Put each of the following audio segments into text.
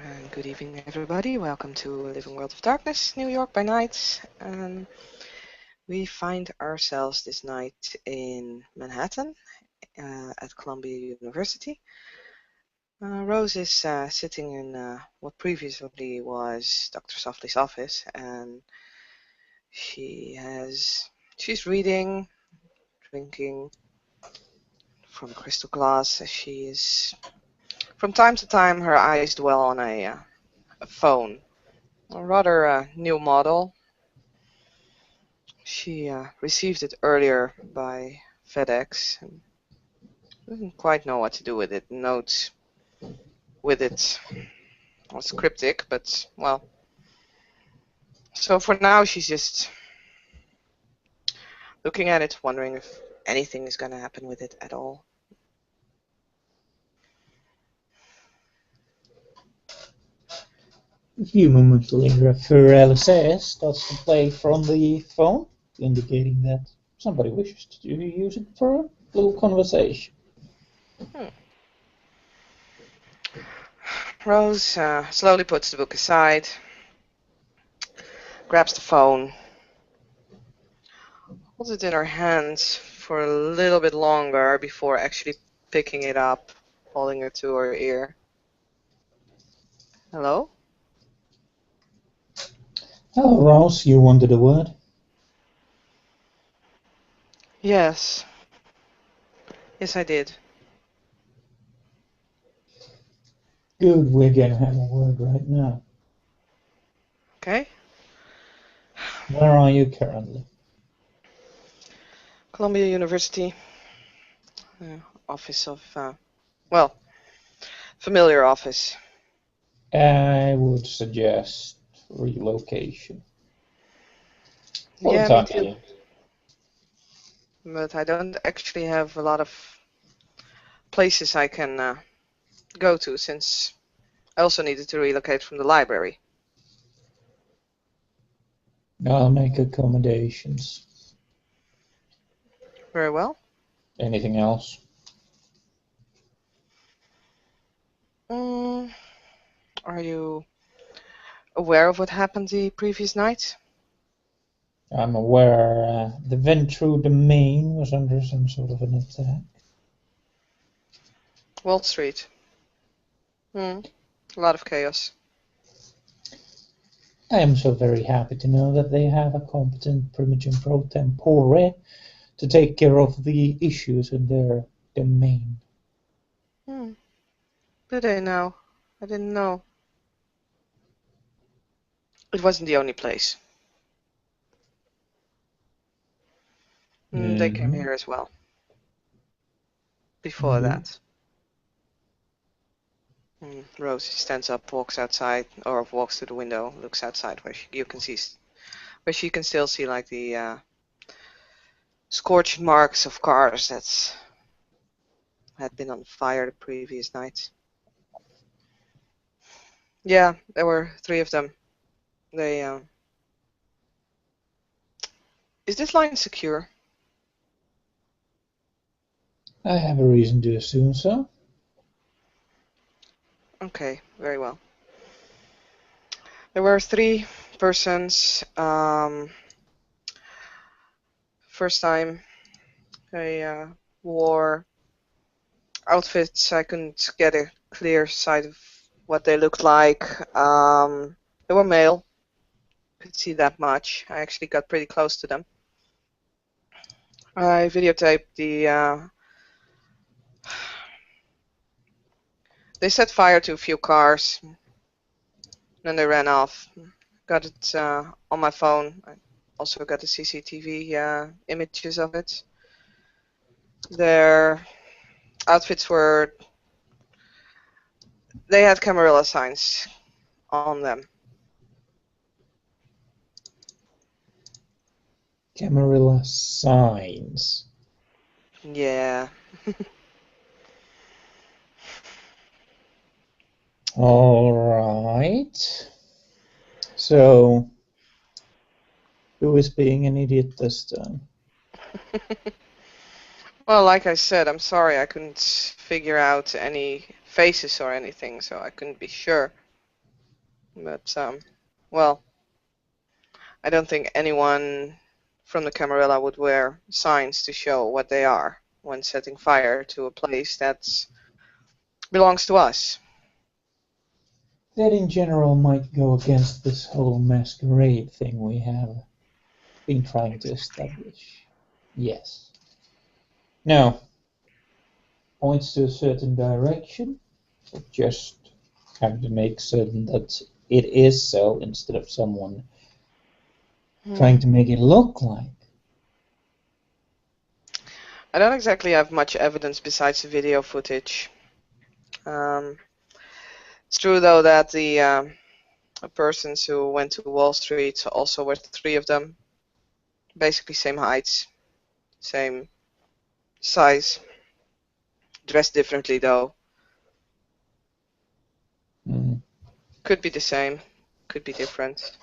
And good evening, everybody. Welcome to Living World of Darkness, New York by night. We find ourselves this night in Manhattan at Columbia University. Rose is sitting in what previously was Dr. Softly's office, and she's reading, drinking from a crystal glass as she is. From time to time, her eyes dwell on a phone, a rather new model. She received it earlier by FedEx and doesn't quite know what to do with it. Notes with it was cryptic, but well. So for now, she's just looking at it, wondering if anything is going to happen with it at all. A few moments later, Pharrell says starts to play from the phone, indicating that somebody wishes to use it for a little conversation. Rose slowly puts the book aside, grabs the phone, holds it in her hands for a little bit longer before actually picking it up, holding it to her ear. Hello? Hello, Ross, you wanted a word? Yes. Yes, I did. Good, we're gonna have a word right now. Okay. Where are you currently? Columbia University. Office of, well, familiar office. I would suggest relocation. For Yeah, the me time too. being. But I don't actually have a lot of places I can go to since I also needed to relocate from the library. I'll make accommodations. Very well. Anything else? Are you aware of what happened the previous night? I'm aware the Ventru domain was under some sort of an attack. Wall Street. A lot of chaos. I am so very happy to know that they have a competent Primogen pro tempore to take care of the issues in their domain. Do they now? I didn't know. It wasn't the only place. They came here as well. Before that. Rose stands up, walks outside, or walks to the window, looks outside where she can still see like the scorched marks of cars that had been on fire the previous night. Yeah, there were 3 of them. They Is this line secure? I have a reason to assume so. Okay, very well. There were 3 persons. First time they wore outfits. I couldn't get a clear sight of what they looked like. They were male. Could see that much. I actually got pretty close to them. I videotaped they set fire to a few cars. Then they ran off. Got it on my phone. I also got the CCTV images of it. Their outfits they had Camarilla signs on them. Camarilla signs. Yeah. All right. So, who is being an idiot this time? Well, like I said, I'm sorry I couldn't figure out any faces or anything, so I couldn't be sure. But, well, I don't think anyone from the Camarilla would wear signs to show what they are when setting fire to a place that belongs to us. That in general might go against this whole masquerade thing we have been trying to establish. Yes. Now, points to a certain direction, or just have to make certain that it is so instead of someone trying to make it look like. I don't exactly have much evidence besides the video footage. It's true though that the persons who went to Wall Street also were 3 of them, basically same heights, same size, dressed differently though. Could be the same, could be different.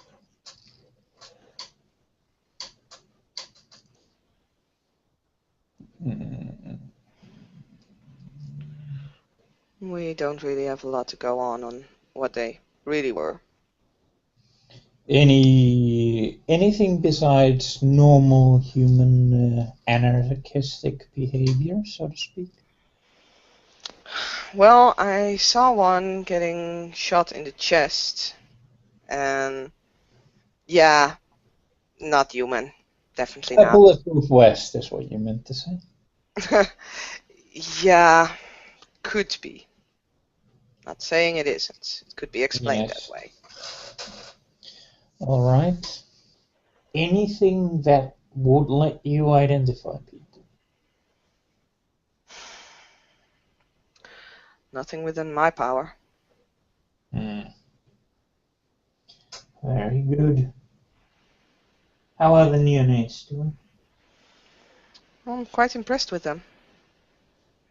We don't really have a lot to go on what they really were. Anything besides normal human anarchistic behavior, so to speak? Well, I saw one getting shot in the chest, and yeah, not human, definitely A not. bulletproof vest is what you meant to say. Yeah, could be. Not saying it isn't. It could be explained Yes. that way. All right. Anything that would let you identify people? Nothing within my power. Very good. How are the neonates doing? I'm quite impressed with them.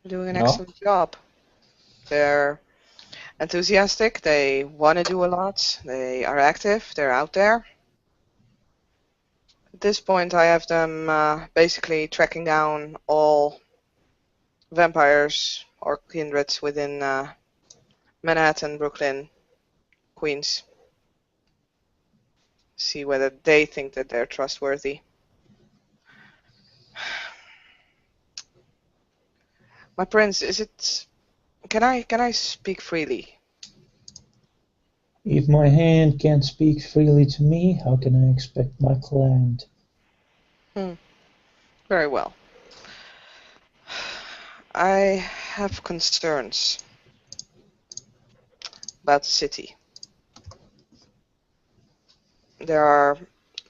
They're doing an No? excellent job. They're enthusiastic, they want to do a lot, they are active, they're out there. At this point I have them basically tracking down all vampires or kindreds within Manhattan, Brooklyn, Queens. See whether they think that they're trustworthy. My prince, is it... Can I speak freely? If my hand can't speak freely to me, how can I expect my client? Very well. I have concerns about the city. There are,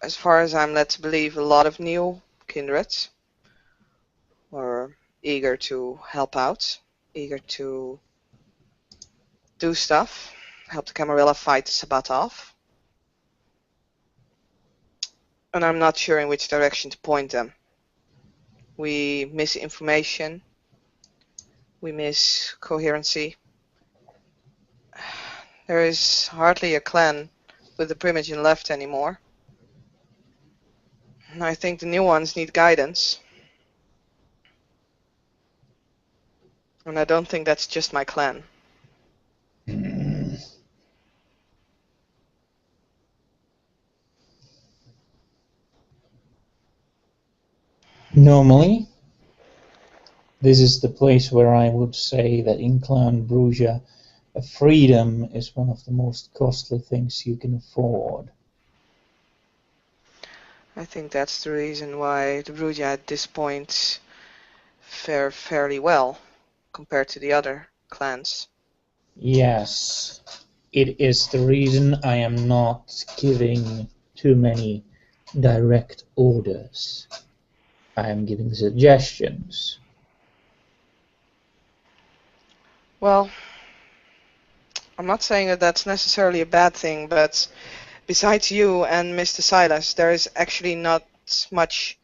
as far as I'm led to believe, a lot of new kindreds who are eager to help out, eager to do stuff, help the Camarilla fight Sabatov. And I'm not sure in which direction to point them. We miss information. We miss coherency. There is hardly a clan with the Primogen left anymore. And I think the new ones need guidance. And I don't think that's just my clan. Normally, this is the place where I would say that in Clan Bruja, freedom is one of the most costly things you can afford. I think that's the reason why the Bruja at this point fare fairly well compared to the other clans. Yes, it is the reason I am not giving too many direct orders. I am giving suggestions. Well, I'm not saying that that's necessarily a bad thing, but besides you and Mr. Silas, there is actually not much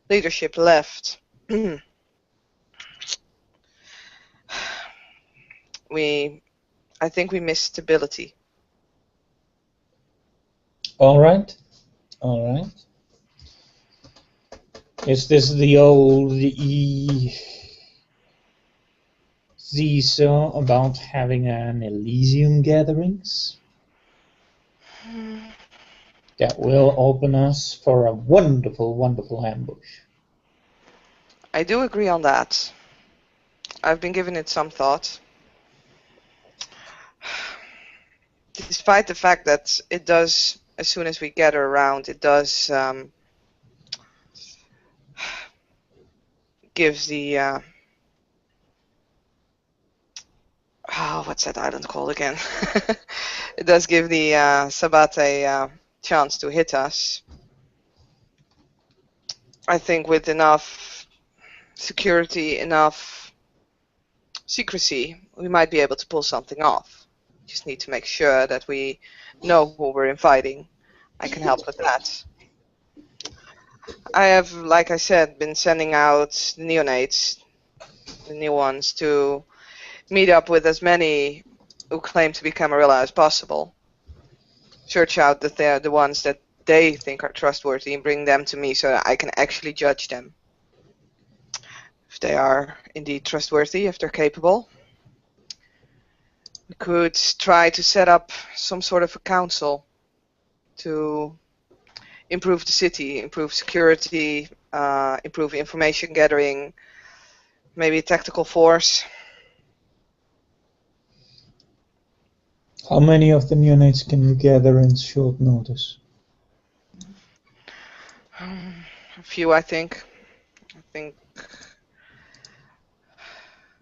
leadership left. I think we miss stability. All right. Is this the old Ziso about having an Elysium gatherings? that will open us for a wonderful, wonderful ambush. I do agree on that. I've been giving it some thought. Despite the fact that it does, as soon as we gather around, it does gives the what's that island called again? It does give the Sabbat a chance to hit us. I think with enough security, enough secrecy, we might be able to pull something off. Just need to make sure that we know who we're inviting. I can help with that. I have, like I said, been sending out the neonates, the new ones, to meet up with as many who claim to be Camarilla as possible. Search out that they're the ones that they think are trustworthy and bring them to me so that I can actually judge them. If they are indeed trustworthy, if they're capable. We could try to set up some sort of a council to improve the city, improve security, improve information gathering, maybe a tactical force. How many of the neonates can you gather in short notice? A few, I think.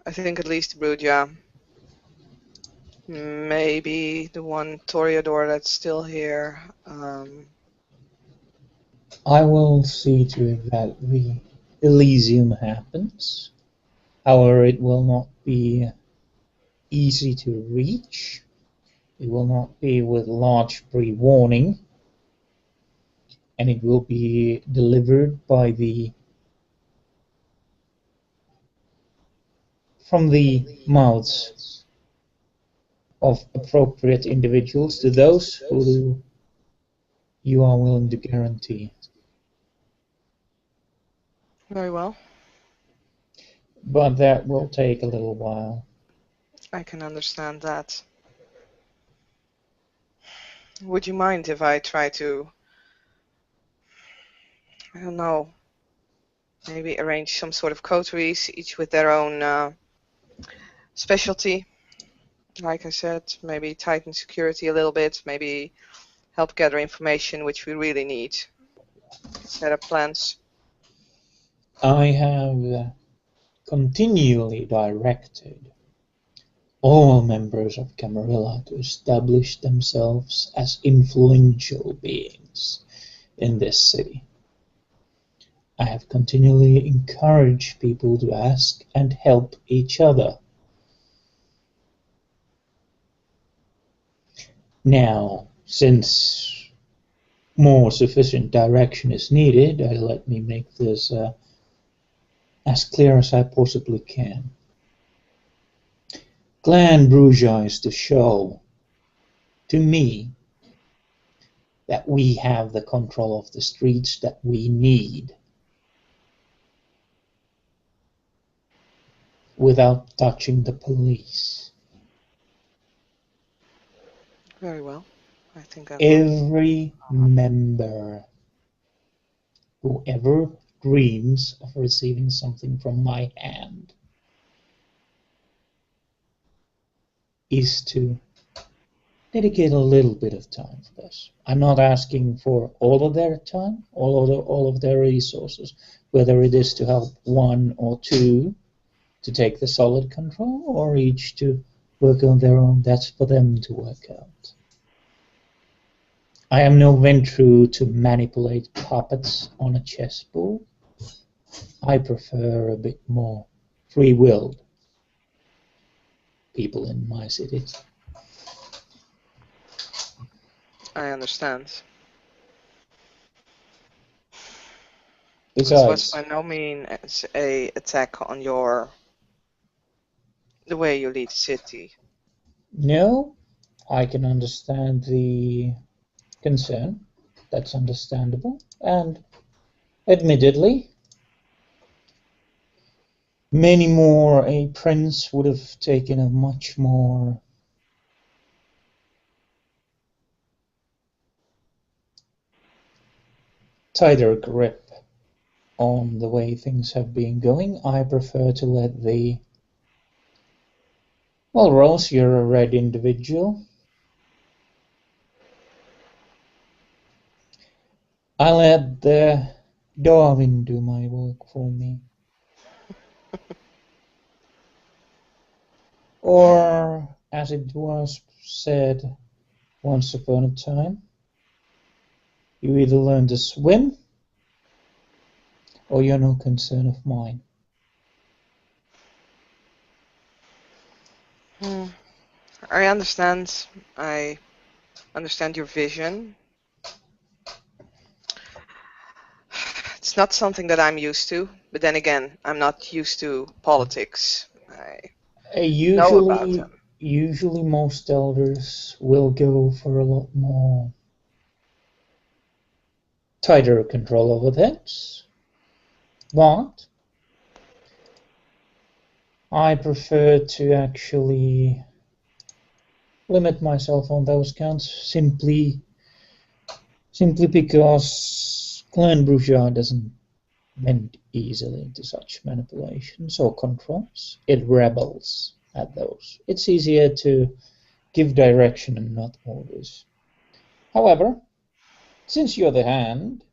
I think at least Brood, yeah. Maybe the one Toreador that's still here. I will see to it that the Elysium happens. However, it will not be easy to reach. It will not be with large pre-warning. And it will be delivered from the mouths of appropriate individuals to those who you are willing to guarantee. Very well. But that will take a little while. I can understand that. Would you mind if I try to, I don't know, maybe arrange some sort of coteries, each with their own specialty? Like I said, maybe tighten security a little bit, maybe help gather information which we really need. Set up plans. I have continually directed all members of Camarilla to establish themselves as influential beings in this city. I have continually encouraged people to ask and help each other. Now, since more sufficient direction is needed, let me make this as clear as I possibly can. Clan Bruja is to show to me that we have the control of the streets that we need without touching the police. Very well. I think every member who ever dreams of receiving something from my hand is to dedicate a little bit of time for this. I'm not asking for all of their time, all of their resources, whether it is to help one or two to take the solid control or each to work on their own. That's for them to work out. I am no Ventrue to manipulate puppets on a chessboard. I prefer a bit more free-willed people in my cities. I understand. Besides, this was by no means a attack on the way you lead the city. No, I can understand the concern. That's understandable. And admittedly, many more a prince would have taken a much more tighter grip on the way things have been going. I prefer to let the... Well, Rose, you're a red individual. I let the Darwin do my work for me. Or, as it was said once upon a time, you either learn to swim, or you're no concern of mine. I understand. I understand your vision. It's not something that I'm used to, but then again, I'm not used to politics. I know about them. Usually most elders will go for a lot more tighter control over things, but I prefer to actually limit myself on those counts simply because Clan Bourgeois doesn't bend easily to such manipulations or controls. It rebels at those. It's easier to give direction and not orders. However, since you're the hand,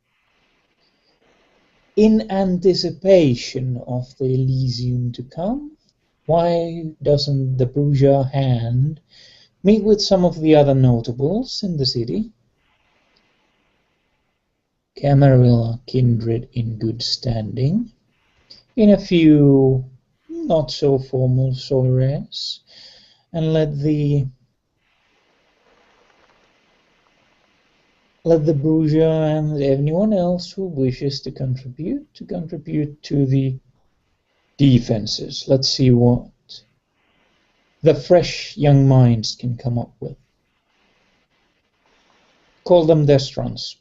in anticipation of the Elysium to come, why doesn't the Bourgeois hand meet with some of the other notables in the city? Camarilla kindred in good standing, in a few not so formal soirees, and let the Bourgeois and anyone else who wishes to contribute to the defenses. Let's see what the fresh young minds can come up with. Call them Destrons.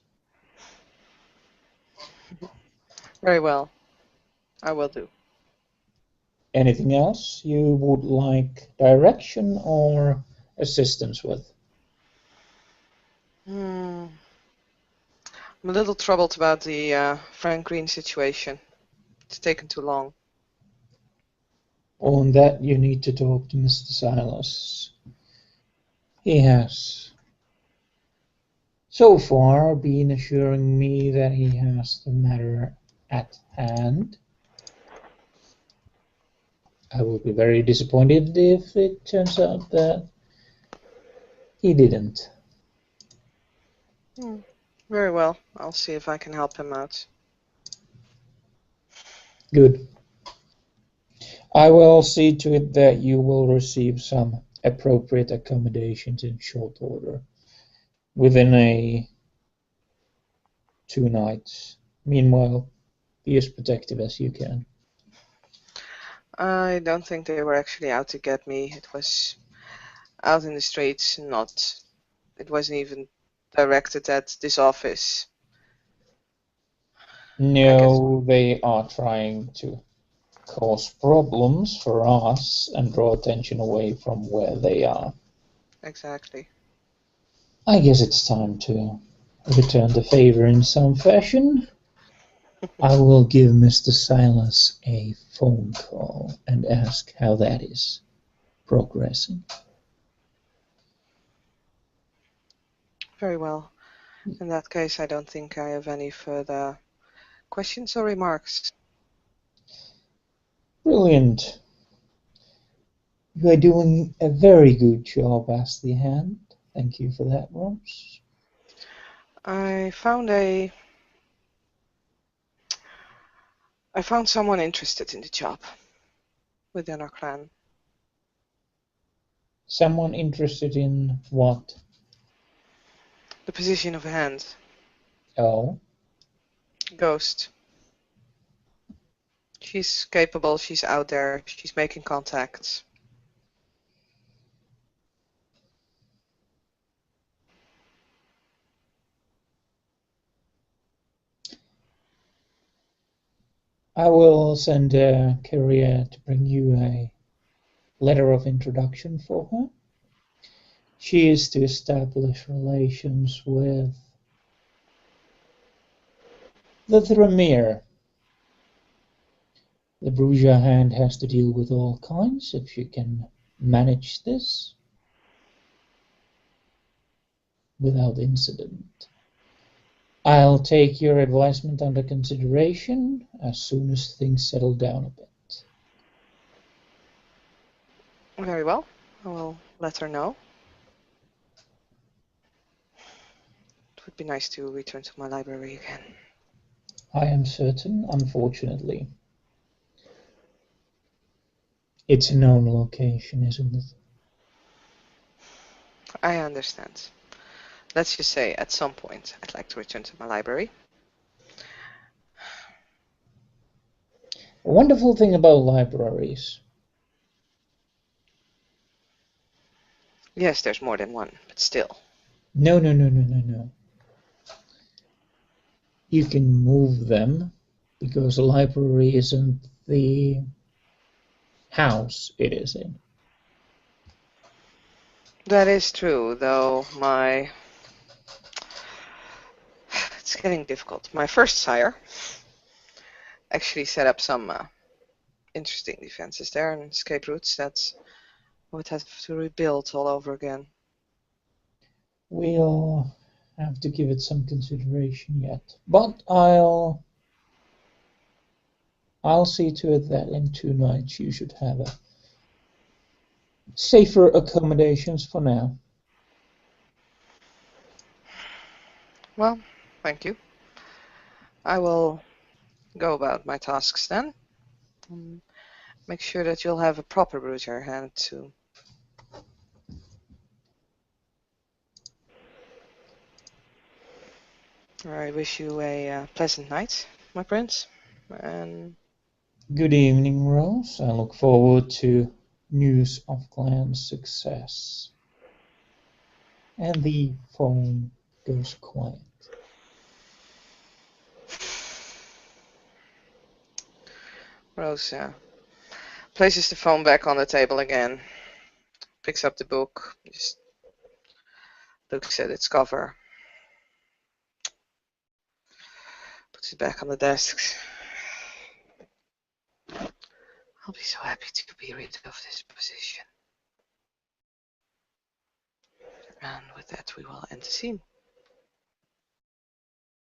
Very well. I will do. Anything else you would like direction or assistance with? I'm a little troubled about the Frank Green situation. It's taken too long. On that, you need to talk to Mr. Silas. He has so far been assuring me that he has the matter at hand. I will be very disappointed if it turns out that he didn't. Very well. I'll see if I can help him out. Good. I will see to it that you will receive some appropriate accommodations in short order within 2 nights. Meanwhile, be as protective as you can. I don't think they were actually out to get me. It was out in the streets, it wasn't even directed at this office. No, they are trying to cause problems for us and draw attention away from where they are. Exactly. I guess it's time to return the favor in some fashion. I will give Mr. Silas a phone call and ask how that is progressing. Very well. In that case, I don't think I have any further questions or remarks. Brilliant. You are doing a very good job as the hand. Thank you for that, Rose. I found someone interested in the job within our clan. Someone interested in what? The position of a hand. Oh. Ghost. She's capable, she's out there, she's making contacts. I will send a courier to bring you a letter of introduction for her. She is to establish relations with The Thrymere. The Bruja hand has to deal with all kinds. If you can manage this without incident, I'll take your advisement under consideration as soon as things settle down a bit. Very well. I will let her know. It would be nice to return to my library again. I am certain, unfortunately. It's a known location, isn't it? I understand. Let's just say at some point I'd like to return to my library. A wonderful thing about libraries. Yes, there's more than one, but still. No. You can move them because a library isn't the house it is in. That is true, though it's getting difficult. My first sire actually set up some interesting defenses there and escape routes that I would have to rebuild all over again. We'll have to give it some consideration yet. But I'll see to it that in 2 nights you should have a safer accommodations for now. Well, thank you. I will go about my tasks then. Make sure that you'll have a proper Bruger hand too. I wish you a pleasant night, my prince. And Good evening, Rose. I look forward to news of Glen's success. And the phone goes quiet. Rose places the phone back on the table again, picks up the book, just looks at its cover, puts it back on the desk. I'll be so happy to be rid of this position. And with that, we will end the scene.